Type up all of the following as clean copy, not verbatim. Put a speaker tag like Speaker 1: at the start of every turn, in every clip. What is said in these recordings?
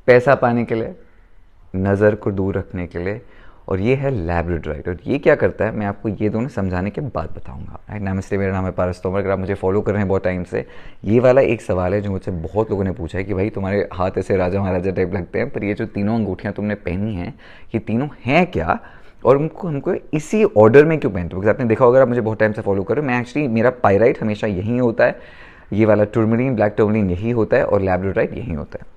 Speaker 1: पैसा पाने के लिए, नज़र को दूर रखने के लिए, और ये है लैब्राडोराइट। और ये क्या करता है मैं आपको ये दोनों समझाने के बाद बताऊंगा। राइट, नमस्ते, मेरा नाम है पारस तोमर। अगर आप मुझे फॉलो कर रहे हैं बहुत टाइम से, ये वाला एक सवाल है जो मुझसे बहुत लोगों ने पूछा है कि भाई तुम्हारे हाथ ऐसे राजा महाराजा टाइप लगते हैं, पर ये जो तीनों अंगूठियाँ तुमने पहनी हैं ये तीनों हैं क्या, और हमको इसी ऑर्डर में क्यों पहनते हो? बिकॉज आपने देखा होगा, आप मुझे बहुत टाइम से फॉलो करो, मैं एक्चुअली मेरा पायराइट हमेशा यही होता है, ये वाला टूरमरीन, ब्लैक टूरमरीन यही होता है, और लैब्राडोराइट यही होता है।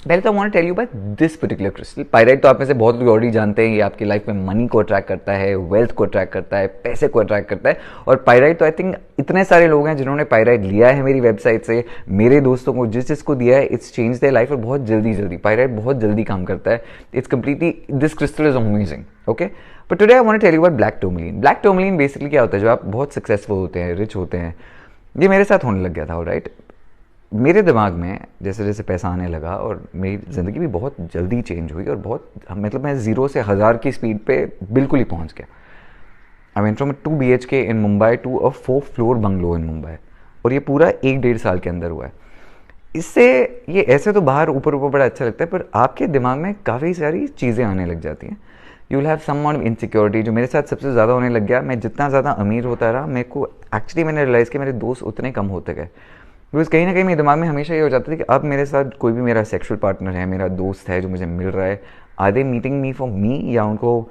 Speaker 1: पहले तो I want to tell you about this particular crystal. Pyrite तो आप में से बहुत लोग ऑलरेडी जानते हैं, ये आपकी लाइफ में मनी को अट्रैक्ट करता है, वेल्थ को अट्रैक्ट करता है, पैसे को अट्रैक्ट करता है। और पायराइट तो आई थिंक इतने सारे लोग हैं जिन्होंने पायराइट लिया है मेरी वेबसाइट से, मेरे दोस्तों को जिसको दिया है, इट्स चेंज देयर लाइफ। और बहुत जल्दी पायराइट बहुत जल्दी काम करता है। It's completely, this crystal is amazing. Okay, but today I want to tell you about black tourmaline. Black tourmaline basically क्या होता है, जब आप बहुत सक्सेसफुल होते हैं, रिच होते हैं, ये मेरे साथ होने लग गया था। राइट, मेरे दिमाग में जैसे जैसे पैसा आने लगा और मेरी ज़िंदगी भी बहुत जल्दी चेंज हुई, और बहुत मतलब मैं 0 से 1000 की स्पीड पे बिल्कुल ही पहुंच गया। I went from 2 BHK in Mumbai to a 4 floor bungalow in Mumbai, और ये पूरा 1-1.5 साल के अंदर हुआ है। इससे ये ऐसे तो बाहर ऊपर ऊपर बड़ा अच्छा लगता है, पर आपके दिमाग में काफ़ी सारी चीज़ें आने लग जाती हैं। You will have some amount of insecurity, जो मेरे साथ सबसे ज़्यादा होने लग गया। मैं जितना ज़्यादा अमीर होता रहा, मेरे को एक्चुअली मैंने रियलाइज़ किया मेरे दोस्त उतने कम होते गए। बिकॉज कहीं ना कहीं मेरे दिमाग में हमेशा ये हो जाता था कि अब मेरे साथ कोई भी मेरा सेक्सुअल पार्टनर है, मेरा दोस्त है जो मुझे मिल रहा है, are they meeting me for me, या उनको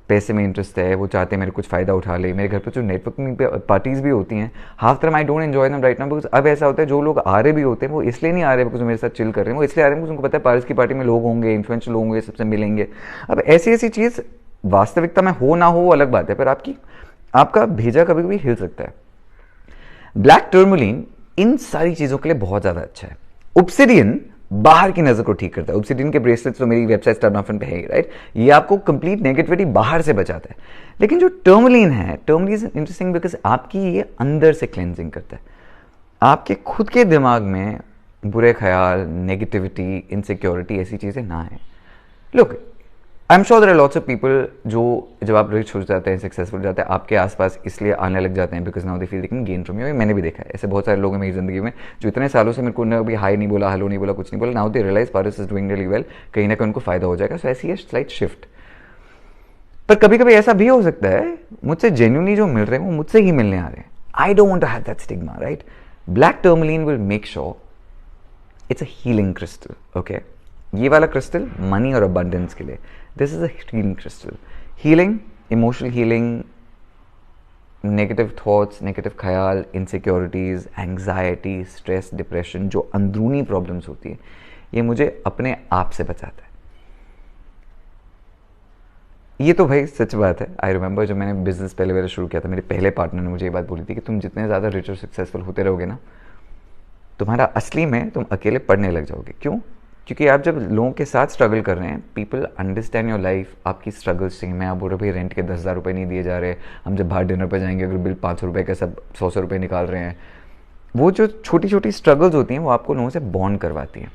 Speaker 1: पैसे में इंटरेस्ट है, वो चाहते हैं मेरे कुछ फ़ायदा उठा ले। मेरे घर पर जो नेटवर्किंग पार्टीज़ भी होती हैं, half time I don't enjoy them right now, because अब ऐसा होता है जो लोग आ रहे भी होते हैं वो इसलिए नहीं आ रहे बिकॉज मेरे साथ चिल कर रहे हैं, वो इसलिए आ रहे हैं बिकॉज उनको पता है पारस की पार्टी में लोग होंगे, इन्फ्लुएंशियल लोग होंगे, सबसे मिलेंगे। अब ऐसी ऐसी चीज़ वास्तविकता में हो ना हो वो अलग बात है, पर आपका भेजा कभी कभी हिल सकता है। ब्लैक टूरमरीन इन सारी चीजों के लिए बहुत ज्यादा अच्छा है। ऑब्सिडियन बाहर की नजर को ठीक करता है। ऑब्सिडियन के ब्रेसलेट्स तो मेरी वेबसाइट स्टार्टऑफन पे है, राइट, ये आपको कंप्लीट नेगेटिविटी बाहर से बचाता है। लेकिन जो टूरमरीन है, टूरमरीन इज इंटरेस्टिंग बिकॉज आपकी ये अंदर से क्लेंजिंग करता है। आपके खुद के दिमाग में बुरे ख्याल, नेगेटिविटी, इनसिक्योरिटी, ऐसी चीजें ना है। Look, I am sure there are lots of people जो जब आप रिच हो जाते हैं, सक्सेसफुल हो जाते हैं, आपके आसपास इसलिए आने लग जाते हैं because now they feel they can gain from you. मैंने भी देखा है ऐसे बहुत सारे लोग हैं मेरी जिंदगी में जो इतने सालों से मेरे को कभी हाई नहीं बोला, हेलो नहीं बोला, कुछ नहीं बोला, now they realize Paras is doing really well, कहीं ना कहीं उनको फायदा हो जाएगा। सो ऐसी है स्लाइट शिफ्ट। पर कभी कभी ऐसा भी हो सकता है मुझसे जेन्युइनली जो मिल रहे हैं वो मुझसे ही मिलने आ रहे हैं। I don't want to have that stigma, right. Black tourmaline will make sure it's a healing crystal. Okay, ये वाला क्रिस्टल मनी और अबंडेंस के लिए, this is a healing crystal. Healing, emotional healing, negative thoughts, negative ख्याल, insecurities, anxiety, stress, depression, जो अंदरूनी problems होती है, ये मुझे अपने आप से बचाता है। ये तो भाई सच बात है। आई रिमेंबर जब मैंने बिजनेस पहले मेरा शुरू किया था, मेरे पहले पार्टनर ने मुझे ये बात बोली थी कि तुम जितने ज़्यादा रिच और सक्सेसफुल होते रहोगे ना, तुम्हारा असली में तुम अकेले पढ़ने लग जाओगे। क्यों? क्योंकि आप जब लोगों के साथ स्ट्रगल कर रहे हैं, पीपल अंडरस्टैंड योर लाइफ, आपकी स्ट्रगल्स चाहिए। मैं आप बोल रहा भाई रेंट के 10,000 रुपये नहीं दिए जा रहे, हम जब बाहर डिनर पर जाएंगे अगर बिल 500 रुपये का, सब 100 रुपये निकाल रहे हैं। वो जो छोटी छोटी स्ट्रगल्स होती हैं वो आपको लोगों से बॉन्ड करवाती हैं।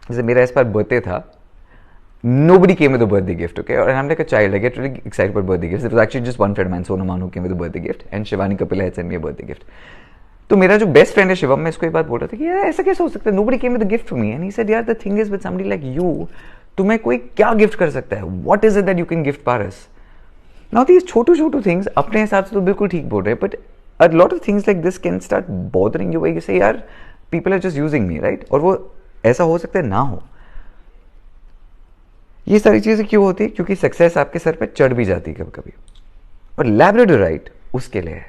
Speaker 1: जैसे मेरा इस बार बर्थडे था, nobody came with a birthday gift, okay? And I'm like a child, I get really excited about birthday gifts. It was actually just one friend of mine, Sonam Manu, who came with a birthday gift, and Shivani Kapila had sent me a birthday gift. तो मेरा जो best friend है शिवम, मैं इसको एक बात बोल रहा था कि यार ऐसा कैसे हो सकता है, nobody came with a gift for me, and he said यार the thing is with somebody like you, तुम्हें कोई क्या गिफ्ट कर सकता है? What is it that you can gift Paras? Now these Chhotu Chhotu things अपने हिसाब से तो बिल्कुल ठीक बोल रहे हैं, but a lot of things like this can start bothering you, where you say यार people are just using me, right? और वो ऐसा हो सकता है ना हो। ये सारी चीजें क्यों होती है? क्योंकि सक्सेस आपके सर पे चढ़ भी जाती है कभी कभी, और लैब्राडोराइट उसके लिए है।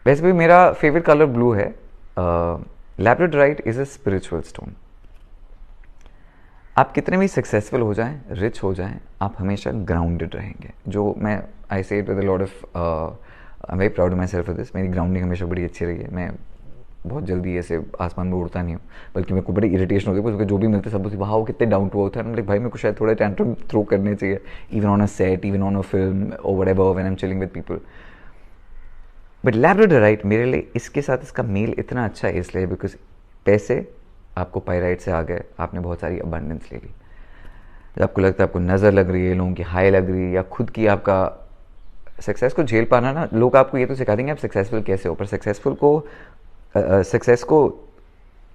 Speaker 1: वैसे भी मेरा फेवरेट कलर ब्लू है। Labradorite is a spiritual stone. आप कितने भी सक्सेसफुल हो जाएं, रिच हो जाएं, आप हमेशा ग्राउंडेड रहेंगे। जो मैं आई से it with a lot of, I am very proud of my self for this. मेरी ग्राउंडिंग हमेशा बड़ी अच्छी रही है। मैं बहुत जल्दी ऐसे आसमान में उड़ता नहीं हूँ, बल्कि मेरे को बड़ी इरिटेशन होती है क्योंकि जो भी मिलते सब बोलते वाह वो कितने डाउन टू अर्थ है। लाइक भाई मेरे को शायद थोड़ा टैंट्रम थ्रो करने चाहिए, even on a set, even on a film और whatever when I am chilling with people. But labradorite मेरे लिए इसके साथ इसका मेल इतना अच्छा है इसलिए बिकॉज पैसे आपको पायराइट से आ गए, आपने बहुत सारी अबंडेंस ले ली। जब आपको लगता है आपको नज़र लग रही है, लोगों की हाई लग रही है, या खुद की आपका सक्सेस को झेल पाना ना, लोग आपको ये तो सिखा देंगे आप सक्सेसफुल कैसे हो, पर सक्सेस को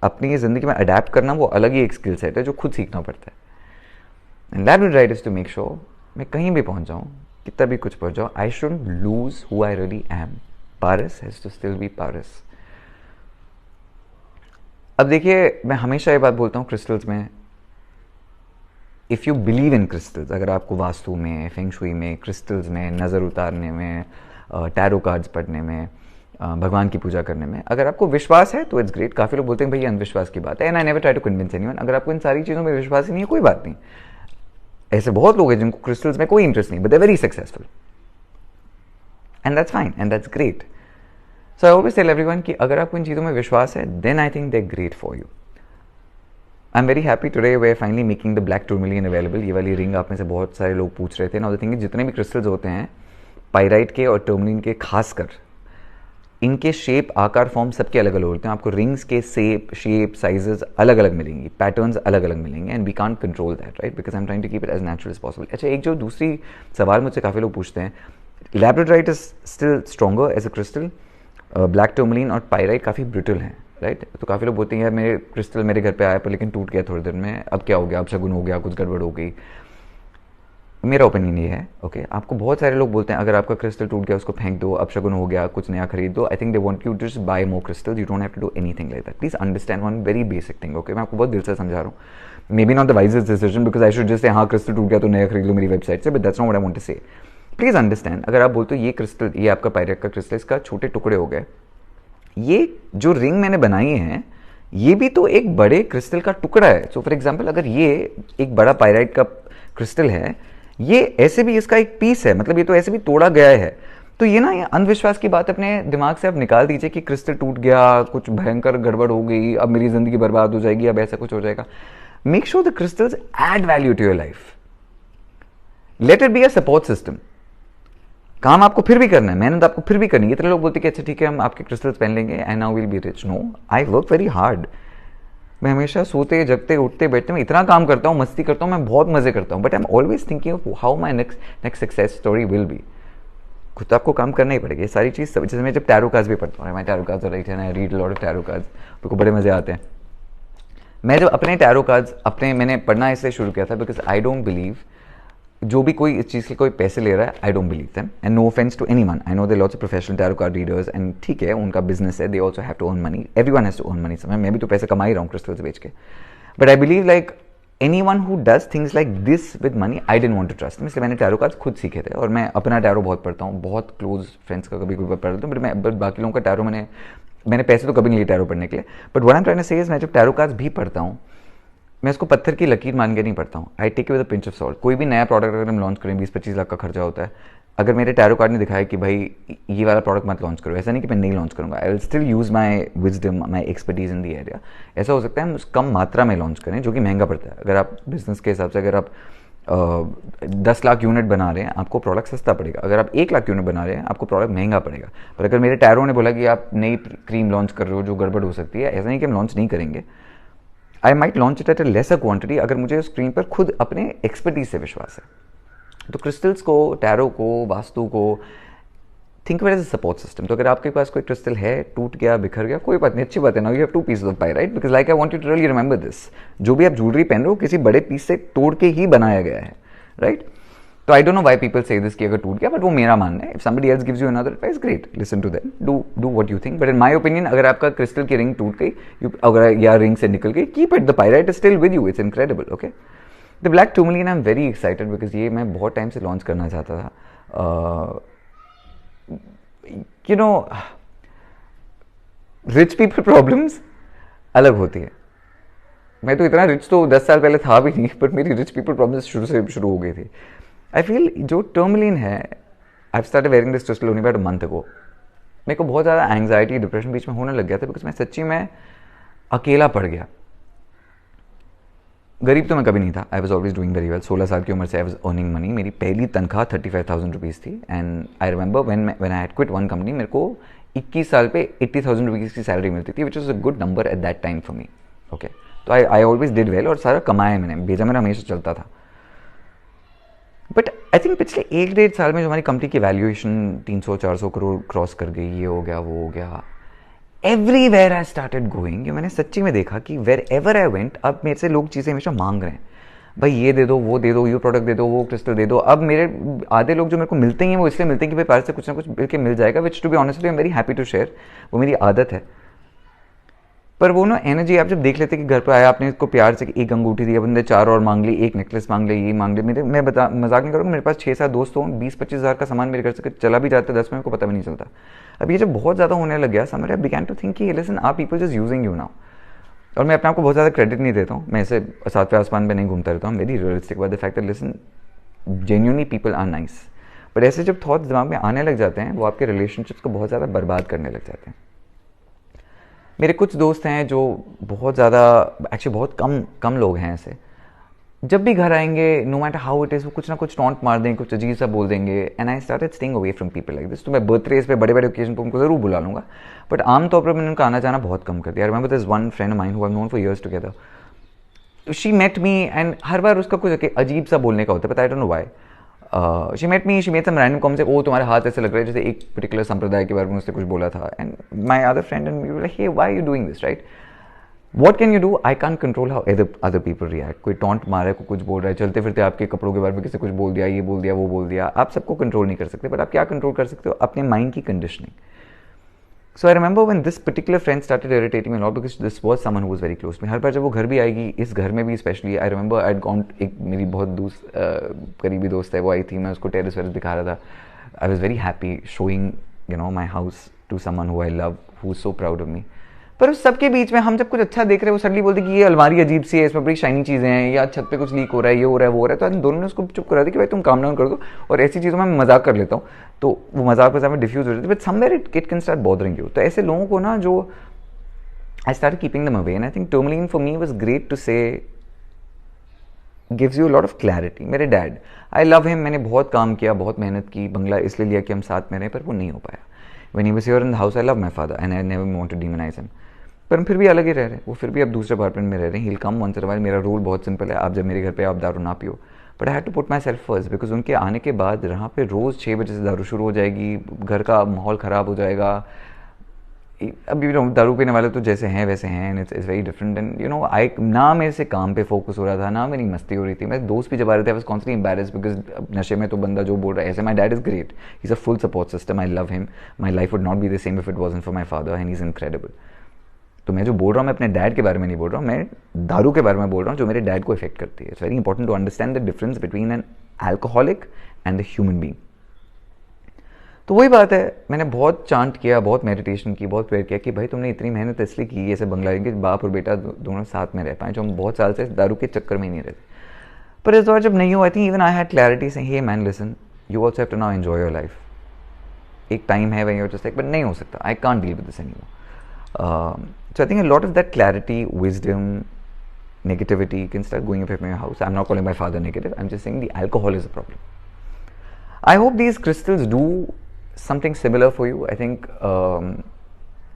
Speaker 1: अपनी ज़िंदगी में अडेप्ट करना वो अलग ही एक स्किल सेट है जो खुद सीखना पड़ता है। And labradorite is to make sure मैं कहीं भी पहुंच जाऊँ, कितना भी कुछ पहुंच जाऊँ, I shouldn't lose who I really am. Paras has to still be Paras. अब देखिए, मैं हमेशा ये बात बोलता हूँ क्रिस्टल्स में, if you believe in crystals, अगर आपको वास्तु में, फेंग शुई में, क्रिस्टल्स में, नज़र उतारने में, टैरो कार्ड्स पढ़ने में, भगवान की पूजा करने में अगर आपको विश्वास है तो इट्स ग्रेट। काफ़ी लोग बोलते हैं भाई अंधविश्वास की बात है, and I never try to convince anyone. अगर आपको इन सारी चीज़ों में विश्वास ही नहीं है, कोई बात नहीं। ऐसे बहुत लोग हैं जिनको क्रिस्टल्स में कोई इंटरेस्ट नहीं, but they are very successful, and that's fine and that's great. So I always tell everyone कि अगर आपको इन चीज़ों में विश्वास है, then I think they are great for you. I am very happy today we finally making the black tourmaline available. ये वाली रिंग आप में से बहुत सारे लोग पूछ रहे थे ना। द थिंग, जितने भी क्रिस्टल्स होते हैं पाइराइट के और टूरमेलिन के, खासकर इनके शेप, आकार, फॉर्म सबके अलग अलग होते हैं। आपको रिंग्स के शेप साइजेस अलग अलग मिलेंगी, पैटर्न्स अलग अलग मिलेंगे, and we can't control that, right, because I am trying to keep it as natural as possible. अच्छा, एक जो दूसरी सवाल मुझसे काफ़ी लोग पूछते हैं, labradorite is still stronger as a crystal, black tourmaline और पाइराइट काफ़ी ब्रिटल हैं, राइट। तो काफ़ी लोग बोलते हैं यार मेरे क्रिस्टल मेरे घर पे आया पर लेकिन टूट गया थोड़ी देर में, अब क्या हो गया, अब शगुन हो गया, कुछ गड़बड़ हो गई। मेरा ओपिनियन ये है, ओके, आपको बहुत सारे लोग बोलते हैं अगर आपका क्रिस्टल टूट गया उसको फेंक दो, अब शगुन हो गया, कुछ नया खरीद दो। I think they want you to just buy more crystal, you don't have to do anything like that. Please understand one very basic thing, okay. मैं आपको बहुत दिल से समझा रहा हूँ, maybe not the wisest decision because I should just say हाँ crystal टूट गया तो नया खरीद लो मेरी वेबसाइट से, but that's not what I want to say. Please understand, अगर आप बोलते हो ये क्रिस्टल, ये आपका पायरेट का क्रिस्टल, इसका छोटे टुकड़े हो गए, ये जो रिंग मैंने बनाई है ये भी तो एक बड़े क्रिस्टल का टुकड़ा है। सो फॉर एग्जांपल, अगर ये एक बड़ा पायराइट का क्रिस्टल है, ये ऐसे भी इसका एक पीस है, मतलब ये तो ऐसे भी तोड़ा गया है। तो ये ना, ये अंधविश्वास की बात अपने दिमाग से आप निकाल दीजिए कि क्रिस्टल टूट गया, कुछ भयंकर गड़बड़ हो गई, अब मेरी जिंदगी बर्बाद हो जाएगी, अब ऐसा कुछ हो जाएगा। Make sure the crystals add value to your life, let it be a support system. काम आपको फिर भी करना है, मेहनत आपको फिर भी करनी है। इतने लोग बोलते हैं कि अच्छा ठीक है हम आपके क्रिस्टल्स पहन लेंगे and now will be rich. No, I work very hard. मैं हमेशा सोते जगते उठते बैठते मैं इतना काम करता हूँ, मस्ती करता हूँ, मैं बहुत मजे करता हूँ, but I am always thinking of how my next success story will be. खुद आपको काम करना ही पड़ेगा, ये सारी चीज़ सब। जैसे मैं जब टैरो कार्ड्स भी पढ़ता हूँ, मैं टैरो कार्ड्स राइट है, I read lot of tarot cards, मेरे को बड़े मजे आते हैं। मैं जब अपने टैरो कार्ड्स मैंने पढ़ना इसलिए शुरू किया था बिकॉज आई डोंट बिलीव जो भी कोई इस चीज़ के कोई पैसे ले रहा है, I don't believe them, and no offence to anyone. I know there lots of professional tarot card readers and ठीक है, उनका बिजनेस है, they also have to earn money, everyone has to earn money. समय मैं भी तो पैसे कमा ही रहा हूँ क्रिस्टल्स बेच के, but I believe like anyone who does things like this with money, I didn't want to trust. इसलिए मैंने टैरो कार्ड्स खुद सीखे थे, और मैं अपना टैरो बहुत पढ़ता हूँ, बहुत क्लोज फ्रेंड्स का कभी कभी पढ़ता हूँ, बट बाकी लोगों का टैरो मैंने पैसे तो कभी नहीं लिए टैरो पढ़ने के लिए। But what I am trying to say is, मैं जब टैरो कार्ड्स भी पढ़ता हूँ, मैं इसको पत्थर की लकीर मान के नहीं पढ़ता हूँ। I take it with a pinch of salt. कोई भी नया प्रोडक्ट अगर हम लॉन्च करें, 20-25 लाख का खर्चा होता है, अगर मेरे टैरो कार्ड ने दिखाया कि भाई ये वाला प्रोडक्ट मत लॉन्च करो, ऐसा नहीं कि मैं नहीं लॉन्च करूँगा, I will still use my wisdom, my expertise in the area. ऐसा हो सकता है हम कम मात्रा में लॉन्च करें, जो कि महंगा पड़ता है। अगर आप बिजनेस के हिसाब से अगर आप 10 लाख यूनिट बना रहे हैं, आपको प्रोडक्ट सस्ता पड़ेगा। अगर आप 1 लाख यूनिट बना रहे हैं, आपको प्रोडक्ट महंगा पड़ेगा। पर अगर मेरे टैरो ने बोला कि आप नई क्रीम लॉन्च कर रहे हो जो गड़बड़ हो सकती है, ऐसा नहीं कि हम लॉन्च नहीं करेंगे, I might launch it at a lesser quantity, अगर मुझे स्क्रीन पर खुद अपने एक्सपर्टीज से विश्वास है। तो क्रिस्टल्स को, टैरो को, वास्तु को think of it as a support system. तो अगर आपके पास कोई क्रिस्टल है, टूट गया, बिखर गया, कोई बात नहीं, अच्छी बात है। Now you have 2 pieces of pyrite, because like I want you to really remember this, जो भी आप ज्वेलरी पहन रहे हो किसी बड़े पीस से तोड़ के ही बनाया गया है, राइट। तो I don't know why people say this कि अगर टूट गया, बट वो मेरा मानना है। If somebody else gives you another advice, great, listen to them, do what you think. But in my opinion, अगर आपका क्रिस्टल की रिंग टूट गई, अगर या रिंग से निकल गई, keep it, the pyrite is still with you, it's incredible, okay. The black tourmaline I am very excited because ये मैं बहुत टाइम से लॉन्च करना चाहता था। You know, rich people problems अलग होती है। मैं तो इतना रिच तो 10 साल पहले था भी नहीं, पर मेरी रिच पीपल प्रॉब्लम्स शुरू हो गई थी। आई फील जो टर्मलिन है, I started wearing this crystal only about a month ago. मेरे को बहुत ज़्यादा एंग्जाइटी, डिप्रेशन बीच में होने लग गया था बिकॉज मैं सच्ची में अकेला पड़ गया। गरीब तो मैं कभी नहीं था, I was always doing very well. 16 साल की उम्र से आई वॉज अर्निंग मनी। मेरी पहली तनख्वाह 35,000 रुपीज़ थी, and I remember when I had quit one company, मेरे को 21 साल पे 80,000 रुपीज़ की सैलरी मिलती थी, which is a good number at that time for me, okay. तो आई ऑलवेज डिड वेल, और सारा कमाया मैंने, भेजा मेरा हमेशा चलता था। बट आई थिंक पिछले 1-1.5 साल में जो हमारी कंपनी की वैल्यूएशन 300-400 करोड़ क्रॉस कर गई, ये हो गया, वो हो गया, एवरीवेयर आई स्टार्टेड गोइंग, मैंने सच्ची में देखा कि वेर एवर आई वेंट, अब मेरे से लोग चीज़ें हमेशा मांग रहे हैं, भाई ये दे दो, वो दे दो, ये प्रोडक्ट दे दो, वो क्रिस्टल दे दो। अब मेरे आधे लोग जो मेरे को मिलते ही हैं वो इसलिए मिलते हैं कि भाई पास से कुछ ना कुछ मिल के मिल जाएगा, which to be honestly I am very happy to share, वो मेरी आदत है। पर वो ना एनर्जी आप जब देख लेते कि घर पर आया, आपने इसको प्यार से एक अंगूठी दी, बंदे 4 और मांग ली, एक नेकलेस मांग ली, ये मांग ली, मेरे मैं बता मजाक नहीं करूँगा, मेरे पास 6-7 दोस्त हों, 20-25 हज़ार का सामान मेरे घर से चला भी जाता है 10 में, को पता भी नहीं चलता। अब ये जब बहुत ज़्यादा होने लग गया, समझ आई बिगैन टू थिंक कि listen, are people just using you now. और मैं अपने आप को बहुत ज़्यादा क्रेडिट नहीं देता हूँ, मैं ऐसे सातवें आसमान पे नहीं घूमता रहता हूँ, very realistic about the fact that listen, genuinely people are nice. But ऐसे जब थॉट्स दिमाग में आने लग जाते हैं, वो आपके रिलेशनशिप्स को बहुत ज़्यादा बर्बाद करने लग जाते हैं। मेरे कुछ दोस्त हैं जो बहुत ज़्यादा, एक्चुअली बहुत कम लोग हैं ऐसे, जब भी घर आएंगे, no matter how it is, वो कुछ ना कुछ टॉन्ट मार देंगे, कुछ अजीब सा बोल देंगे, and I started staying away from people like this. तो मैं बर्थडेज पे, बड़े बड़े ओकेजन पे उनको ज़रूर बुला लूँगा, बट आमतौर पर मैंने उनका आना जाना बहुत कम कर दिया। I remember this one friend of mine who I have known for years together, she met me, and हर बार उसका कुछ अजीब सा बोलने का होता है, but I don't know why. She met me, she made some random comments, ओ तुम्हारे हाथ ऐसे लग रहे हैं, जैसे एक पर्टिकुलर संप्रदाय के बारे में उसने कुछ बोला था, and my other friend and we were like, hey why you doing this, right? What can you do? I can't control how other people react. कोई टॉन्ट मारे, को कुछ बोल रहा है, चलते फिरते आपके कपड़ों के बारे में किसी कुछ बोल दिया, ये बोल दिया, वो बोल दिया, आप सबको कंट्रोल नहीं कर सकते, बट आप क्या कंट्रोल कर सकते हो? अपने माइंड की conditioning. So I remember when this particular friend started irritating me a lot, because this was someone who was very close to me. हर बार जब वो घर भी आएगी, इस घर में भी specially, I remember I had gone, एक मेरी बहुत करीबी दोस्त है, वो आई थी, मैं उसको टेरेस वेरेस दिखा रहा था। I was very happy showing my house to someone who I love, who is so proud of me. पर उस सबके बीच में हम जब कुछ अच्छा देख रहे हैं, वो सडनली बोलते कि ये अलमारी अजीब सी है, इसमें बड़ी शाइनी चीज़ें हैं, या छत पे कुछ लीक हो रहा है, ये हो रहा है, वो हो रहा है। तो हम दोनों ने उसको चुप करा दी कि भाई तुम काम डाउन कर दो, और ऐसी चीज़ों में मैं मजाक कर लेता हूँ, तो वो मजाक में डिफ्यूज हो जाती है, but somewhere it can start bothering you. तो ऐसे लोगों को ना, जो I start keeping them away, and I think tourmaline for me was great to say, gives you a lot of clarity. मेरे डैड, आई लव हिम, मैंने बहुत काम किया, बहुत मेहनत की, बंगला इसलिए लिया कि हम साथ में रहे, पर वो नहीं हो पाया। When he was here in the house, I love my father and I never want to demonize him, पर हम फिर भी अलग ही रह रहे हैं। वो फिर भी अब दूसरे अपार्टमेंट में रह रहे हैं, he will come once in a while. मेरा रूल बहुत सिंपल है, आप जब मेरे घर पे आप दारू ना पियो, but I had to put myself first, because उनके आने के बाद यहाँ पे रोज़ 6 बजे से दारू शुरू हो जाएगी, घर का माहौल ख़राब हो जाएगा। अभी दारू पीने वाले तो जैसे हैं वैसे हैं, and it's very different. And I ना मेरे से काम पे फोकस हो रहा था, ना मेरी मस्ती हो रही थी, मेरे दोस्त भी जब आ रहे थे, I was constantly embarrassed, because नशे में तो बंदा जो बोल रहा है ऐसे। My dad is great, he is a full support system, I love him, my life would not be the same if it wasn't for my father, and he is incredible. तो मैं जो बोल रहा हूँ, मैं अपने डैड के बारे में नहीं बोल रहा हूँ, मैं दारू के बारे में बोल रहा हूँ, जो मेरे डैड को इफेक्ट करती है। It's very important to understand the difference between an alcoholic and the human being. तो वही बात है, मैंने बहुत चांट किया, बहुत मेडिटेशन की, बहुत प्रेयर किया कि भाई तुमने इतनी मेहनत इसलिए की, ऐसे बंगला कि बाप और बेटा दोनों साथ में रह पाए, जो हम बहुत साल से दारू के चक्कर में ही नहीं रहते। पर इस बार जब नहीं हुआ, I think even I had clarity से, hey man listen, you also have to now enjoy your life. एक टाइम है वहीं, जस्ट बट नहीं हो सकता, I can't deal with this anymore. So I think a lot of that clarity, wisdom, negativity can start going up in your house. I'm not calling my father negative. I'm just saying the alcohol is a problem. I hope these crystals do something similar for you. I think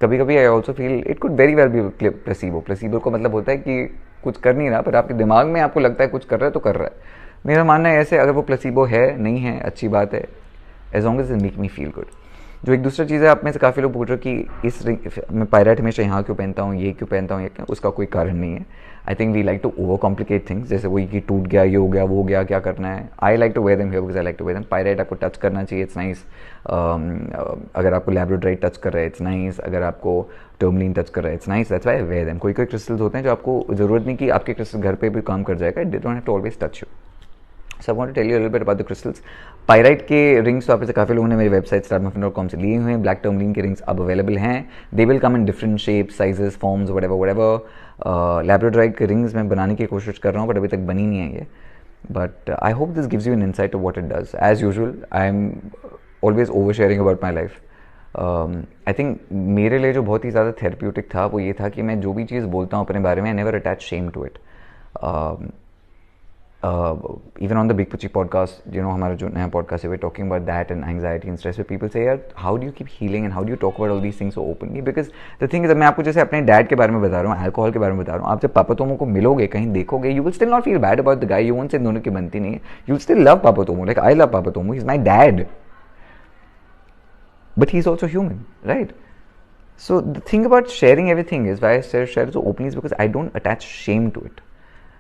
Speaker 1: कभी-कभी I also feel it could very well be placebo. Placebo को मतलब होता है कि कुछ कर नहीं रहा, पर आपके दिमाग में आपको लगता है कुछ कर रहा है तो कर रहा है। मेरा मानना है ऐसे, अगर वो प्लेसिबो है, नहीं है, अच्छी बात है, as long as it make me feel good. जो एक दूसरी चीज़ है, आप में से काफ़ी लोग पूछ रहे हो कि इस मैं पायराइट हमेशा यहाँ क्यों पहनता हूँ, ये क्यों पहनता हूँ, ये क्यों, उसका कोई कारण नहीं है। I think we like to overcomplicate things, जैसे वही कि टूट गया, ये हो गया, वो हो गया, क्या करना है। I like to wear them here because I like to wear them. Pyrite आपको टच करना चाहिए, इट्स नाइस। अगर आपको लैब्राडोराइट टच कर रहा है, इट्स नाइस। अगर आपको टर्मलिन टच कर रहा है, it's nice, that's why wear them. कोई कोई क्रिस्टल्स होते हैं जो आपको ज़रूरत नहीं कि आपके क्रिस्टल घर पे भी काम कर जाएगा, they don't have to always touch you. So I want to tell you a little bit about the crystals. Pyrite के रिंग्स तो आप से काफ़ी लोगों ने मेरी वेबसाइट startmuffin.com से लिए हुए हैं। ब्लैक टर्मलिन के रिंग्स अब अवेलेबल हैं। They will come in different shapes, sizes, forms, whatever. Labradorite के रिंग्स मैं बनाने की कोशिश कर रहा हूँ, बट अभी तक बनी नहीं है ये। But I hope this gives you an insight of what it does. As usual I am always oversharing about my life. I think मेरे लिए जो बहुत ही ज़्यादा थेरेप्यूटिक था वो ये था कि मैं जो भी चीज़ बोलता हूँ अपने बारे में, I never attach shame to it. Even on the Big Pucci podcast, हमारा जो नया podcast है, we're talking about that and anxiety and stress, where people say, यार, how do you keep healing and how do you talk about all these things so openly? Because the thing is, मैं आपको जैसे अपने dad के बारे में बता रहा हूँ, अल्कोहल के बारे में बता रहा हूँ, आप जब पापा तोमो को मिलोगे, कहीं देखोगे, you will still not feel bad about the guy, you won't say दोनों की बनती नहीं है, you will still love पापा तोमो, like I love पापा Tomo, he's my dad, but he's also human, right? So the thing about sharing everything is why I share so openly is because I don't attach shame to it.